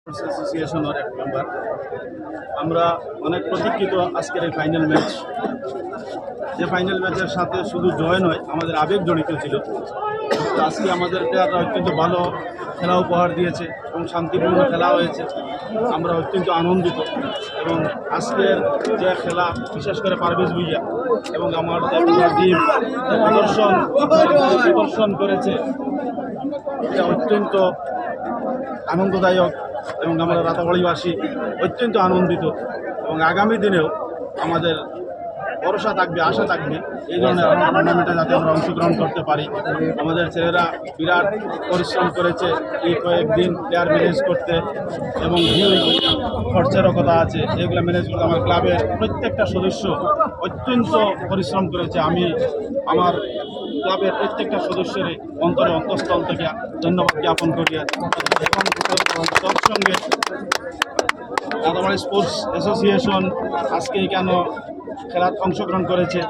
অ্যাসোসিয়েশনের এক মেম্বার। আমরা অনেক প্রতীক্ষিত আজকের এই ফাইনাল ম্যাচ, যে ফাইনাল ম্যাচের সাথে শুধু জয় নয়, আমাদের আবেগ জড়িত ছিল। তো আজকে আমাদের প্লেয়াররা অত্যন্ত ভালো খেলা উপহার দিয়েছে এবং শান্তিপূর্ণ খেলা হয়েছে। আমরা অত্যন্ত আনন্দিত এবং আজকের যে খেলা, বিশেষ করে পারভেজ ভুইয়া এবং আমার টিম প্রদর্শন করেছে, এটা অত্যন্ত আনন্দদায়ক এবং আমরা রাতাবাড়িবাসী অত্যন্ত আনন্দিত। এবং আগামী দিনেও আমাদের ভরসা থাকবে, আশা থাকবে এই ধরনের টুর্নামেন্টে যাতে আমরা অংশগ্রহণ করতে পারি। আমাদের ছেলেরা বিরাট পরিশ্রম করেছে এই কয়েকদিন প্লেয়ার ম্যানেজ করতে, এবং খরচেরও কথা আছে, এগুলো ম্যানেজ করতে আমার ক্লাবের প্রত্যেকটা সদস্য অত্যন্ত পরিশ্রম করেছে। আমি আমার ক্লাবের প্রত্যেকটা সদস্যের অন্তঃস্থল থেকে ধন্যবাদ জ্ঞাপন করি। এবং তার সঙ্গে রাতাবাড়ি স্পোর্টস অ্যাসোসিয়েশন আজকে কেন খেলার অংশগ্রহণ করেছে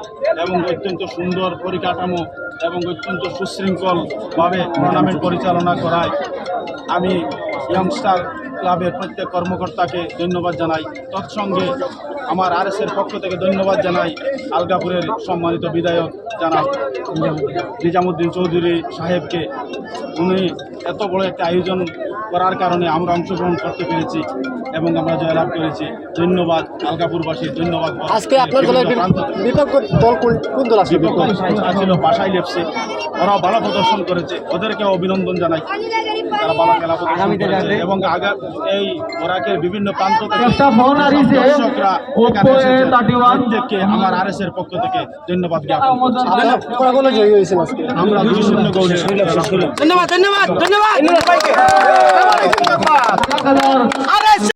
এবং অত্যন্ত সুন্দর পরিকাঠামো এবং অত্যন্ত সুশৃঙ্খলভাবে টুর্নামেন্ট পরিচালনা করায় আমি ইয়ংস্টার ক্লাবের প্রত্যেক কর্মকর্তাকে ধন্যবাদ জানাই। তৎসঙ্গে আমার আরএসের পক্ষ থেকে ধন্যবাদ জানাই আলগাপুরের সম্মানিত বিধায়ক জানাব নিজামুদ্দিন চৌধুরী সাহেবকে। উনি এত বড় একটা আয়োজন করার কারণে আমরা অংশগ্রহণ করতে পেরেছি এবং আমরা জয়লাভ করেছি। ধন্যবাদ আলগাপুরবাসী, ধন্যবাদ। আজকে আপনার দলের বিপক্ষ দল কোন দল আছে? বিপক্ষ ছিল বাসাইল এফসি, ওরাও ভালো প্রদর্শন করেছে, ওদেরকেও অভিনন্দন জানাই। তারা ভালো খেলা প্রদর্শন করেছে এবং এই বরাকের বিভিন্ন প্রান্ত থেকে দর্শকরা এখানে এসেছেন। প্রত্যেককে আমার আরএসের পক্ষ থেকে ধন্যবাদ জ্ঞাপন করছি। আমরা 2-0 গোলে ধন্যবাদ।